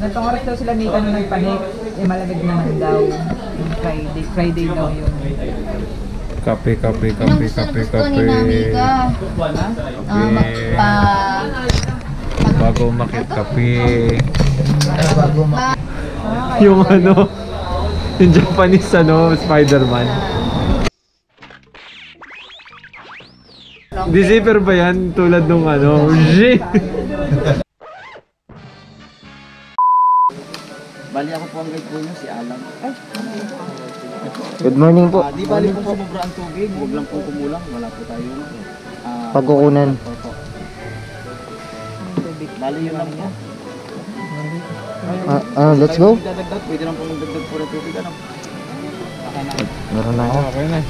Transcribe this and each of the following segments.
Nagpang oras daw sila may tanong ng panik. Eh, malamig naman daw. Friday daw yun. Kape. Anong gusto ni Namiga? Bago umakit, kape. Bago Yung ano, yung Japanese Spider-Man. Di zipper ba yan? Tulad nung Bali ako po ang guide po niyo, si Alan. Good morning po. Di bali po sumubra ang tubig, huwag lang po kumulang, wala po tayo. Pagkukunan. Opo. Bali yun lang po. Let's go. Dadagdag, pwede lang po magdagdag po ng tubig. Ano? Meron na ako. Okay na.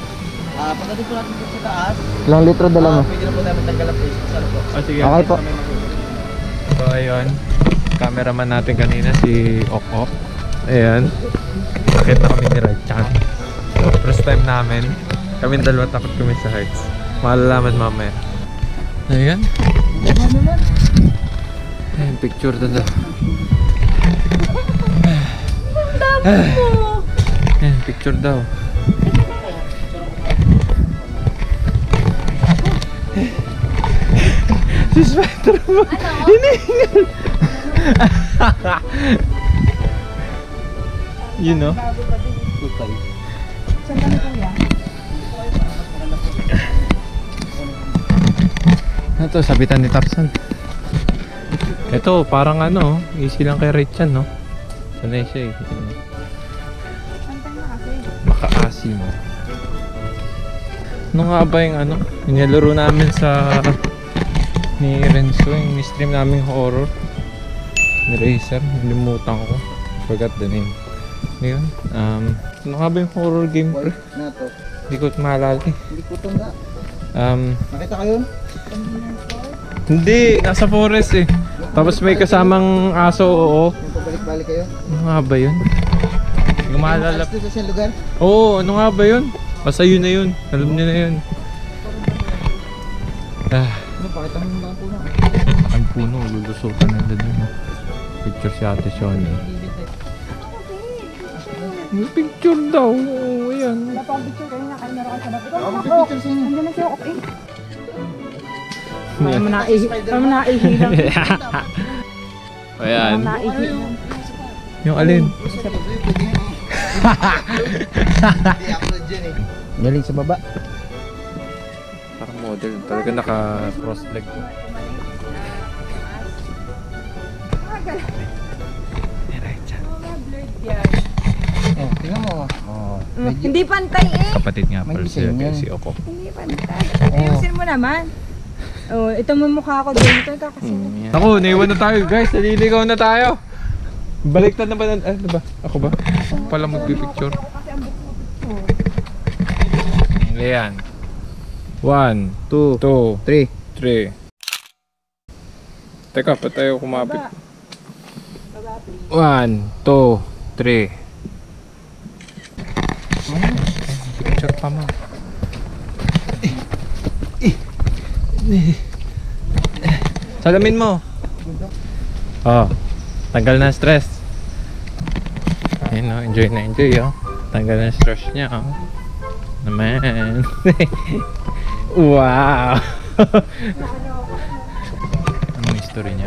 Pagdating po natin po sa taas, Ilang litro dala mo? pwede na po namin tanggal ang face. Ano po? Sige. Okay po. So ayun, cameraman natin kanina si Ok. Ayan. Nakita kami ni Raichan. First time namin. Kami dalawa takot kami sa heights. Malalaman mamaya. Ayan. Ayan, picture doon daw. Ayan, picture daw. Si Spider-Man! Hinihingal! You know? Saan kami kuya? Ito, sabitan ni Tarzan. Ito, parang easy lang kay Richan, no? Sanay siya eh. Makaasim. Ano nga ba yung nilaro namin sa ni Renzo, yung stream namin horror ni Razer, nalimutan ko, forgot the name. Yun, ano nga ba yung horror game pre? Na to. Hindi ko maalala eh. Hindi ko ito nga. Nakita kayo? Hindi, nasa forest eh. Tapos may kasamang aso, oo. Yung pabalik-balik kayo? Ano nga ba yun? Hindi ko maalala. Sa isang lugar? Oo, ano nga ba yun? Basta yun na yun, alam niyo na yun. Pakita mo yung mga puno. Ang puno, lulusutan nila dun. Picture si Ate Shoni. May picture daw. Oo, ayan. Wala pa akong picture kayo na kayo meron ka sa bato. Ako picture sa inyo. Nandiyan na siya, okay. Para mo naihi lang. Ayan. Naihi lang. Yung alin? Hindi upload dyan eh. Galing sa baba. Parang model. Talaga naka-cross leg. Oh, tingnan mo. Hindi pantay eh. Kapatid nga May pala design yan. si Oko. Hindi pantay. Ayusin mo naman. Oh, ito mo mukha ko doon. Ito kakasin. Ako, naiwan na tayo guys. Naliligaw na tayo. Baliktad na ba? Ano ba? Ako ba? Ako pala magpipicture. Ayan. 1, 2, 3. Teka, pa tayo kumapit. 1, 2, 3. Picture pa mo. Salamin mo. Oh, tanggal na stress. Ayun, enjoy na enjoy, tanggal na stress niya, naman. Wow. Anong history niya?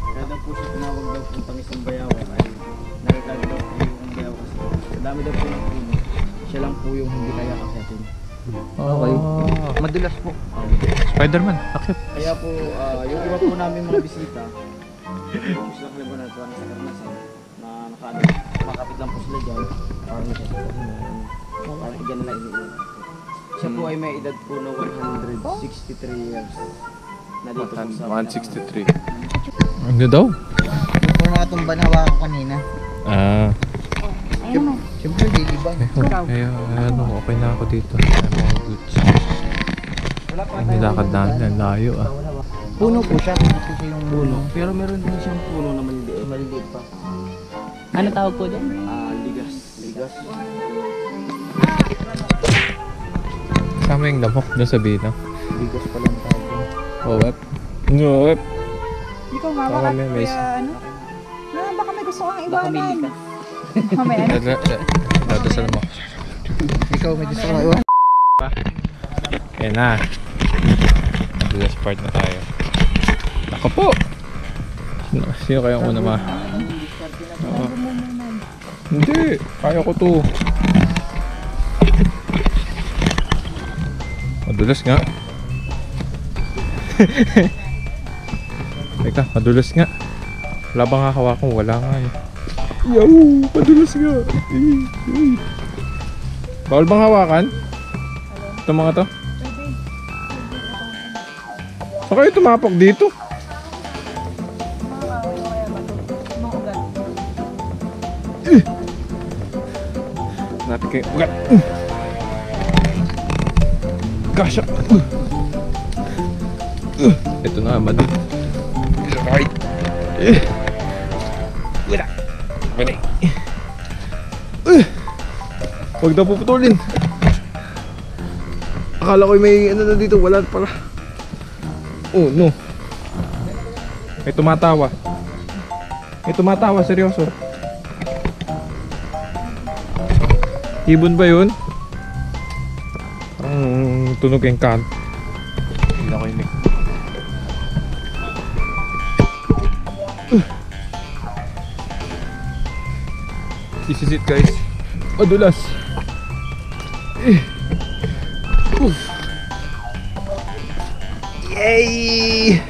Kaya daw po siya tinawag daw po Tangisang Bayawan ay nakikali daw po yung bayaw kasi sa dami daw po ng puno. Siya lang po yung hindi kaya akyatin. Okay. Madulas po. Spider-Man, akit. Kaya po, yung iba po namin mga bisita, gusto na kalimutan natin sa karanasan na makakapit lang po sila dyan. Parang dyan nila iniiwan. Siya po ay may edad po na 163 years. Na dito po sa 163. Ano daw? Yung po natumba na hawakan ko kanina. Siyempre, lilibang. Okay na ako dito. I'm goods. Nilakad namin, ang layo Puno po siya. Puno po siya yung puno. Pero meron din siyang puno na maliliit. Maliliit pa. Ano tawag po doon? Ligas. Ligas. Kasama yung lamok doon sa bino. Bigas pa lang tayo. Oh, wep. No, wep. Ikaw nga, baka Mamaya may- kuya, ano? Baka may gusto kang Baka may iwanan. likas. Mamaya, ano? Dadasal mo. Ikaw may gusto ka iwan. Ayan na. The last part na tayo. Ako po! Sino kayang una ma? Oo. Hindi! Kaya ko to. Madulas nga. Teka, madulas nga. Wala bang hahawakan? Wala nga eh. Yo! Madulas nga! Bawal bang hawakan? Ito mga to? Saan kayo tumapok dito? Natin kayo ugat. Kasha. Ito na, madu. Right. Wala. Wala. Huwag daw puputulin. Akala ko may ano na dito, wala pala. Oh no. May tumatawa. May tumatawa, seryoso. Ibon ba yun? Parang tunog yung kan. Hindi ako inig. This is it guys. Madulas. Yay!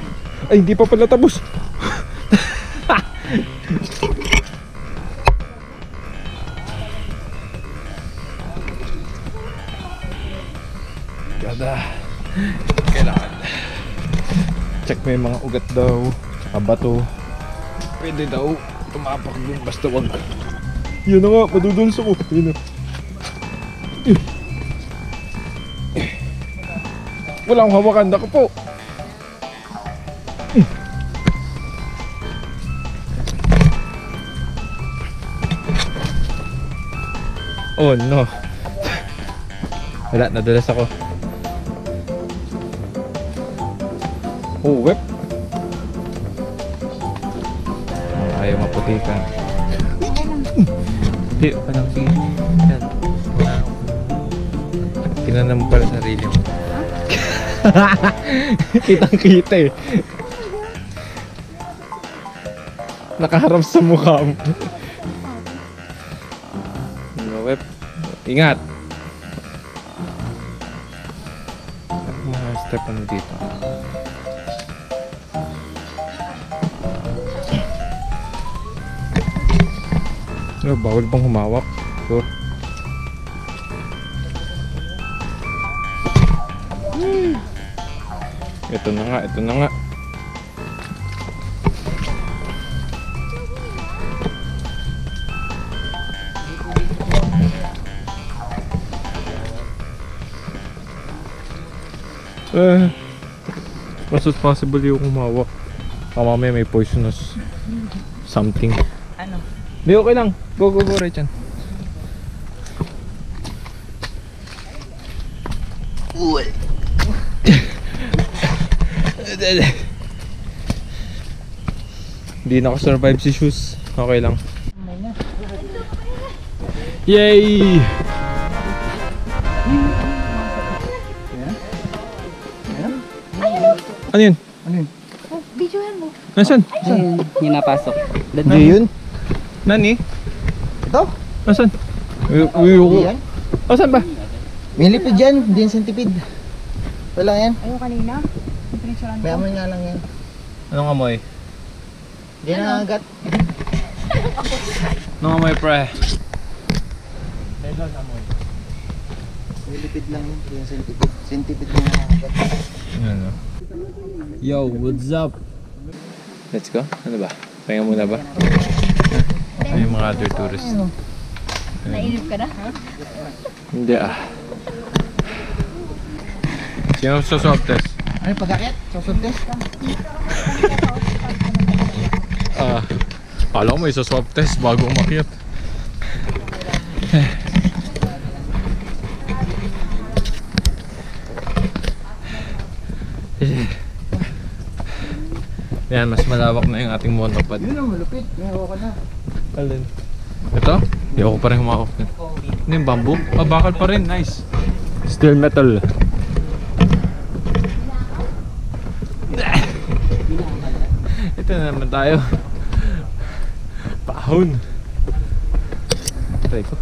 Ay, hindi pa pala tapos. Gada. Kailangan. Check mo yung mga ugat daw. Tsaka bato. Pwede daw tumapak dun. Basta wag. Yun na nga, maduduls ako. Yun na. Wala akong hawakan. Ako po. Oh no. Wala, nadulas ako. Oh, web. Oh, ayaw maputikan. Hindi, parang sige. Yan. Tinanam mo pala sarili mo. Kitang kita eh. Nakaharap sa mukha mo. No, web. Ingat. Mga step ano dito. No, bawal bang humawak? So, ito na nga, ito na nga. As much as possible yung humawak. Mamaya may poisonous something. Ano? Hindi, okay lang. Go, go, go, right yan. Hindi nakasurvive si Shoes. Okay lang. Yay! Ano yun? Oh, videohan mo. Nasaan? Yung napasok. Hindi yun. Nani? Ito? Nasaan? Hindi yan. Nasaan ba? May lipid dyan. Hindi yan centipede. Wala yan. Ayaw kanina. Pinicturean May amoy nga lang yan. Anong amoy? Hindi na agat. Anong amoy, pre? May lipid lang yun. Hindi yan centipede. Centipede na agat. Ano? Yo, what's up? Let's go? Ano ba? Pahinga muna ba? Ay, yung mga other tourists. Nainip ka na? Hindi ah. Sino sa swab test? Ano yung pag-akit? Susod test? Kala ko may sa swab test bago umakyat. Yan, mas malawak na yung ating monopod. Yun ang malupit. May hawa ka na. Alin? Ito? Hindi ako pa rin humawak na. Ano yung bamboo? Oh, bakal pa rin. Nice. Steel metal. Ito na naman tayo. Pahon. Try ko.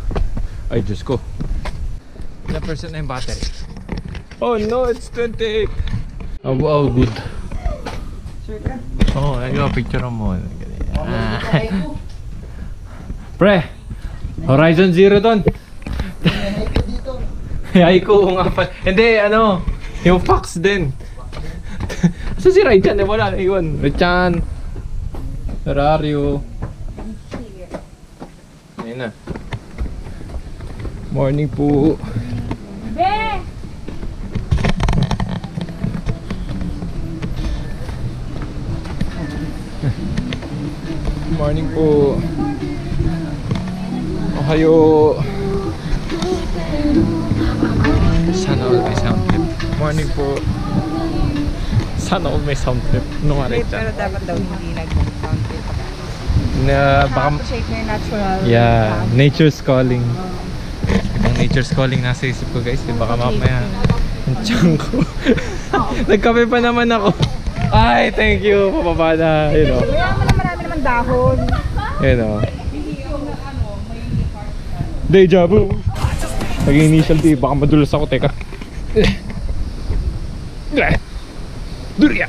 Ay, Diyos ko. Ilang percent na yung battery? Oh no, it's 28. Oh, wow, good. Oh, ayun, picture mo. Ah. Pre, Horizon Zero doon. Haiku nga pa. Hindi, ano, yung Fox din. Asa si Raichan? Eh, wala na iwan. Raichan. Ferrario. Ayun na. Morning po. Be! Morning po. Ohayo. Sana all may sound trip. Morning po. Sana all may sound trip. Ano nga rin Pero dapat daw hindi nag-sound trip. na baka Shake mo yung natural. yeah, nature's calling. Ibang nature's calling nasa isip ko guys, baka mamaya ang tiyan ko. Nagkape pa naman ako. Ay, thank you. Pababa na, you know. Kaya mo na marami naman dahon. You know. Deja vu. Naging initial D, baka madulas ako, teka. Durya.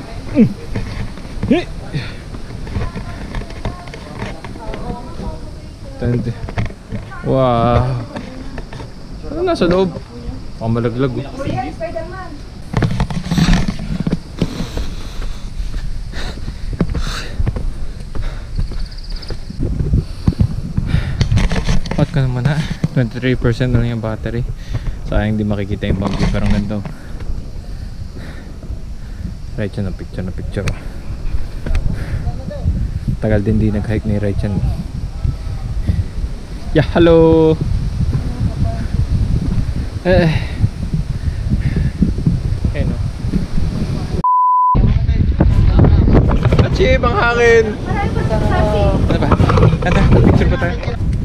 Wow. Ano nasa loob? Baka malaglag. Pat ka naman ha. 23% na lang yung battery. Sayang di makikita yung bamboo, pero ang ganda. Raichan na picture. Tagal din di nag-hike ni Raichan. Yeah, hello. Ayun o. Achib ang hangin. Ano ba? Ata, picture ba tayo?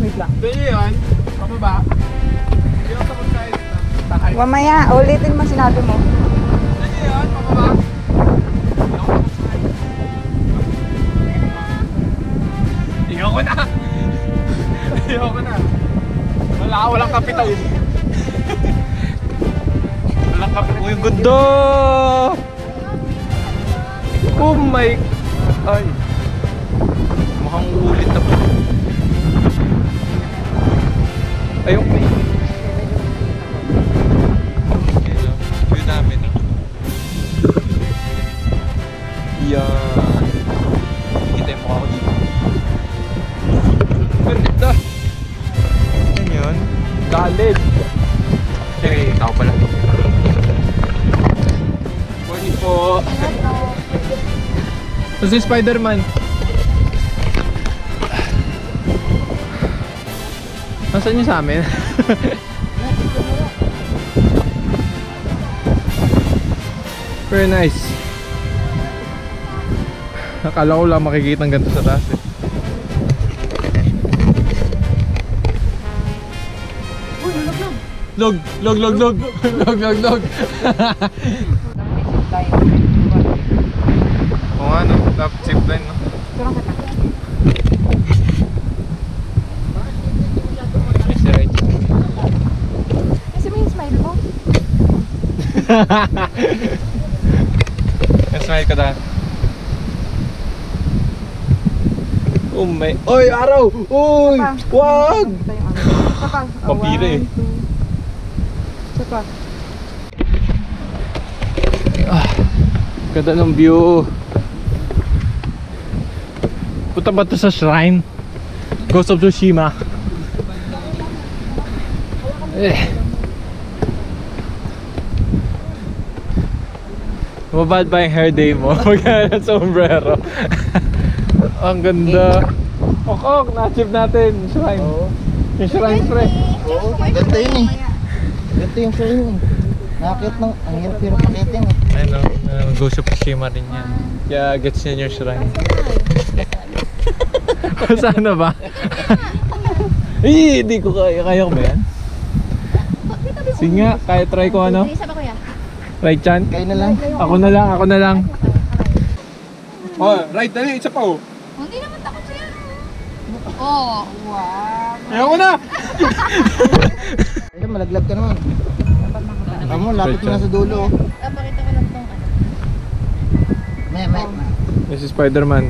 Wait lang. Ito yun. Pababa. Hindi ako sa pagkain. Mamaya, ulitin mo sinabi mo. Ito yun. Pababa. Ayoko na. Ayoko na. Walang kapital. Walang kapital. Uy, ganda! Oh my... Ay. Mukhang ulit na po. Ayun. View namin. Yan. Kita yung mukha ko dito. Ganda. Yan yun. Galit. Eh, tao pala. Morning po. Ito si Spider-Man. Nasaan niyo sa amin? Very nice. Akala ko lang makikita ng ganito sa taas eh. Log. Oo nga no, dapat safe line no. Turang kita. Yes, right. Kasi mo yung smile mo. Smile ka dahil. Oh my... Oy, araw! Uy! Wag! Ito yung ano. Isa pa. Pampira eh. 1, 2. Isa pa. Ganda ng view. Punta ba ito sa shrine? Ghost of Tsushima. Mabad ba yung hair day mo? Magkano ng sombrero? Ang ganda. Ok, na-achieve natin yung shrine. Yung shrine, pre. Oo, ganda yun eh. Ganda yung shrine eh. Nakakit ng, ang hirap-hirap pakitin eh. Ayun o, Ghost of Tsushima rin yan. Kaya gets niya yung shrine. Sana ba? Eh, hindi ko kaya. Kaya ko ba yan? Sige nga, kaya try ko ano? Isa pa kuya. Right, Chan? Kayo na lang. Ako na lang. Oh, right, dali, isa pa oh. Hindi naman takot siya. Oh, wow. Ayoko na! Ayun, malaglag ka naman. Amo, lapit mo na sa dulo. Pakita ko lang tong ano. May. This is Spider-Man.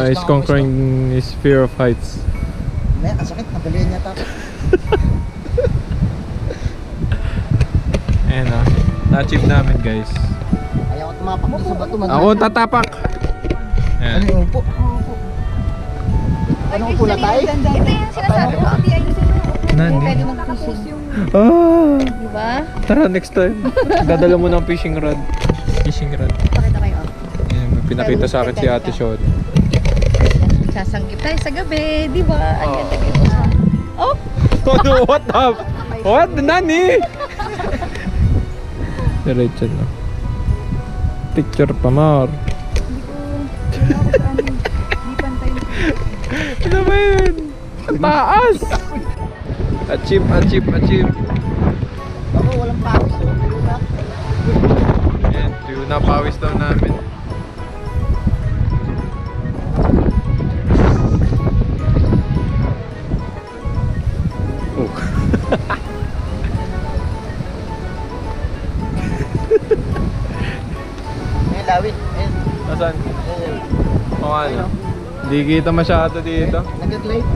He's conquering his fear of heights. May, kasakit. Nagalian niya tapos. Ayan o. Na-achieve namin guys. Ayaw ko tumapak doon sa bato. Ako tatapak! Ano Ayan. yung upo? Anong upo na tayo? Ito yung sinasabi ko. Hindi ayusin mo. Nani? Pwede mag-fishing. Ah! Diba? Tara next time. Dadala mo ng fishing rod. Fishing rod. Pakita kayo. Ayan, may pinakita sa akin si Ate Shon. Sasanggip tayo sa gabi. Diba? Ang ganda dito. Oh! Ano? What up? What? Nani? Diretso na. Picture pa more. Ano ba yun? Ang taas! Achieve. Ako, walang pawis. Ayan, tuyo na pawis daw namin. Oh. May lawit. Ayun. Nasaan? Ayun. O ano? Hindi kita masyado dito. Nag-glide.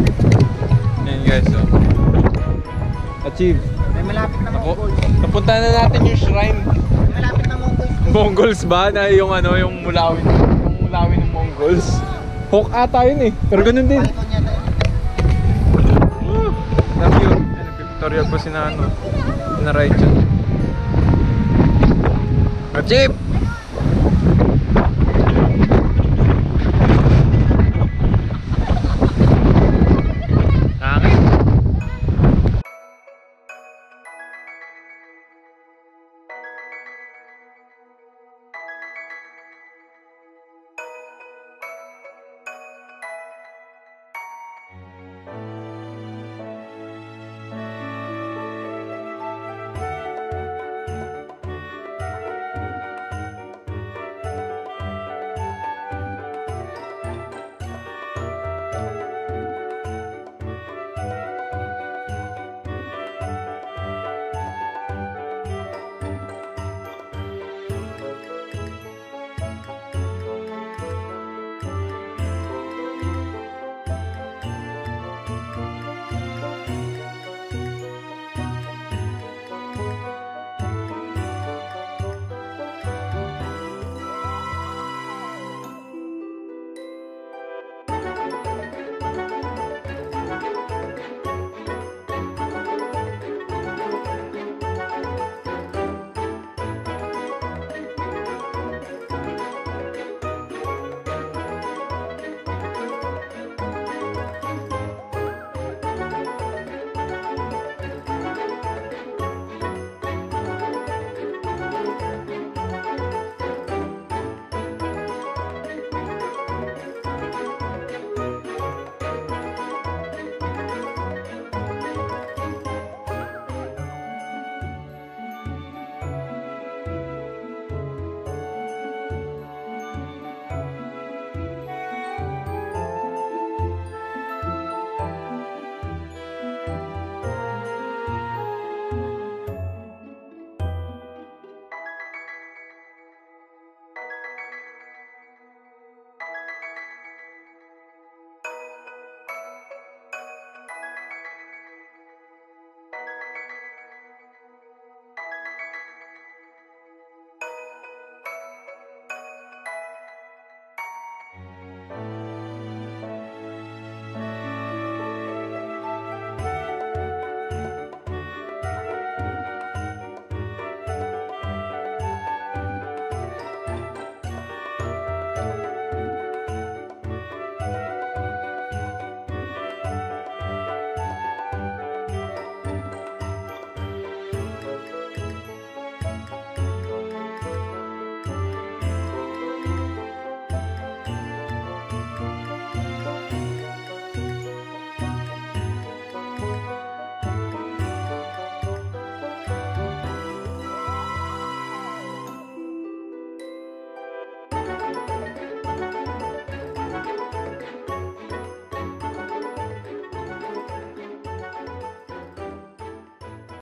Ayan guys, so. Achieve. May malapit na Ako, Mongols. napunta na natin yung shrine. May malapit na Mongols. Mongols ba? Na yung ano, yung mulawin ng Mongols. Hawk ata yun eh. Pero ganun din. Falcon yata yun. Love you. Nag-tutorial po si Nano. Na right dyan. Achieve!